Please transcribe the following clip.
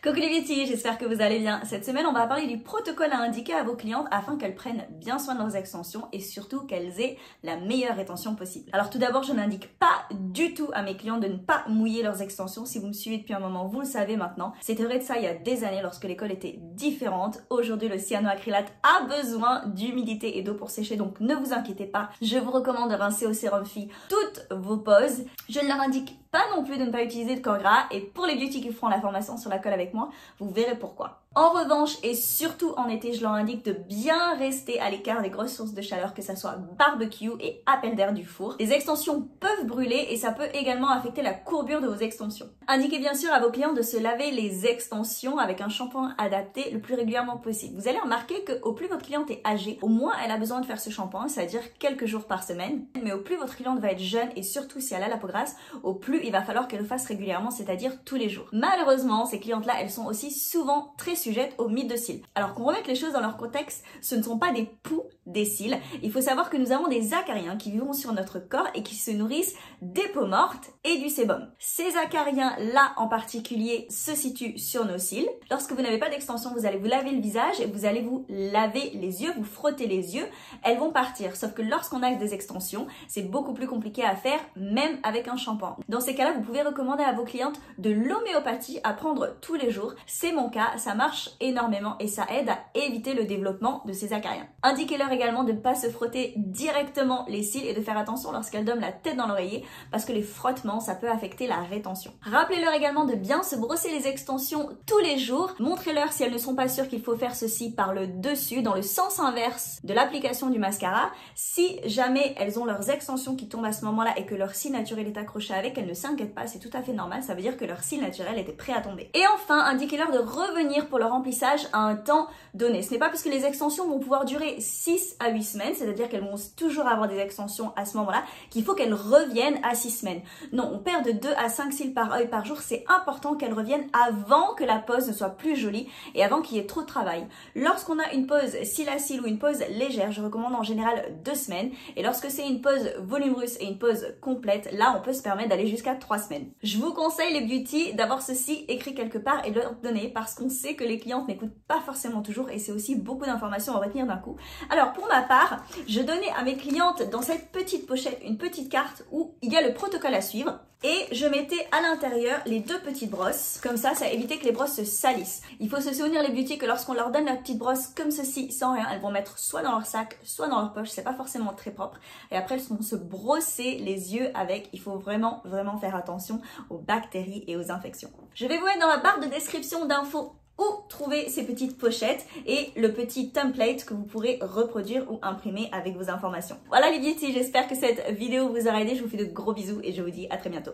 Coucou les beauty, j'espère que vous allez bien. Cette semaine, on va parler du protocole à indiquer à vos clientes afin qu'elles prennent bien soin de leurs extensions et surtout qu'elles aient la meilleure rétention possible. Alors tout d'abord, je n'indique pas du tout à mes clientes de ne pas mouiller leurs extensions. Si vous me suivez depuis un moment, vous le savez maintenant. C'était vrai de ça il y a des années lorsque l'école était différente. Aujourd'hui, le cyanoacrylate a besoin d'humidité et d'eau pour sécher, donc ne vous inquiétez pas. Je vous recommande de rincer au sérum Phi toutes vos poses. Je ne leur indique pas non plus de ne pas utiliser de corps gras, et pour les beauty qui feront la formation sur la colle avec moi, vous verrez pourquoi. En revanche, et surtout en été, je leur indique de bien rester à l'écart des grosses sources de chaleur, que ça soit barbecue et appel d'air du four. Les extensions peuvent brûler et ça peut également affecter la courbure de vos extensions. Indiquez bien sûr à vos clients de se laver les extensions avec un shampoing adapté le plus régulièrement possible. Vous allez remarquer qu'au plus votre cliente est âgée, au moins elle a besoin de faire ce shampoing, c'est-à-dire quelques jours par semaine. Mais au plus votre cliente va être jeune et surtout si elle a la peau grasse, au plus il va falloir qu'elle le fasse régulièrement, c'est-à-dire tous les jours. Malheureusement, ces clientes-là, elles sont aussi souvent très sujettes aux mythes de cils. Alors qu'on remette les choses dans leur contexte, ce ne sont pas des poux des cils. Il faut savoir que nous avons des acariens qui vivent sur notre corps et qui se nourrissent des peaux mortes et du sébum. Ces acariens-là en particulier se situent sur nos cils. Lorsque vous n'avez pas d'extension, vous allez vous laver le visage et vous allez vous laver les yeux, vous frotter les yeux, elles vont partir. Sauf que lorsqu'on a des extensions, c'est beaucoup plus compliqué à faire, même avec un shampoing. Dans ces cas-là, vous pouvez recommander à vos clientes de l'homéopathie à prendre tous les jours. C'est mon cas, ça marche énormément et ça aide à éviter le développement de ces acariens. Indiquez-leur également de ne pas se frotter directement les cils et de faire attention lorsqu'elles donnent la tête dans l'oreiller parce que les frottements, ça peut affecter la rétention. Rappelez-leur également de bien se brosser les extensions tous les jours. Montrez-leur si elles ne sont pas sûres qu'il faut faire ceci par le dessus, dans le sens inverse de l'application du mascara. Si jamais elles ont leurs extensions qui tombent à ce moment-là et que leur cil naturel est accroché avec, elles ne s'inquiètent pas, c'est tout à fait normal, ça veut dire que leur cil naturel était prêt à tomber. Et enfin, indiquez-leur de revenir pour le remplissage à un temps donné. Ce n'est pas parce que les extensions vont pouvoir durer 6 à 8 semaines, c'est-à-dire qu'elles vont toujours avoir des extensions à ce moment-là, qu'il faut qu'elles reviennent à 6 semaines. Non, on perd de 2 à 5 cils par œil par jour, c'est important qu'elles reviennent avant que la pose ne soit plus jolie et avant qu'il y ait trop de travail. Lorsqu'on a une pose cil à cil ou une pose légère, je recommande en général 2 semaines, et lorsque c'est une pose voluminous et une pose complète, là on peut se permettre d'aller jusqu'à 3 semaines. Je vous conseille les beauty d'avoir ceci écrit quelque part et de leur donner parce qu'on sait que les clientes n'écoutent pas forcément toujours et c'est aussi beaucoup d'informations à retenir d'un coup. Alors pour ma part, je donnais à mes clientes dans cette petite pochette une petite carte où il y a le protocole à suivre et je mettais à l'intérieur les 2 petites brosses. Comme ça évitait que les brosses se salissent. Il faut se souvenir les beauty que lorsqu'on leur donne la petite brosse comme ceci sans rien, elles vont mettre soit dans leur sac, soit dans leur poche, c'est pas forcément très propre et après elles vont se brosser les yeux avec. Il faut vraiment faire attention aux bactéries et aux infections. Je vais vous mettre dans la barre de description d'infos où trouver ces petites pochettes et le petit template que vous pourrez reproduire ou imprimer avec vos informations. Voilà les beauty, j'espère que cette vidéo vous aura aidé. Je vous fais de gros bisous et je vous dis à très bientôt.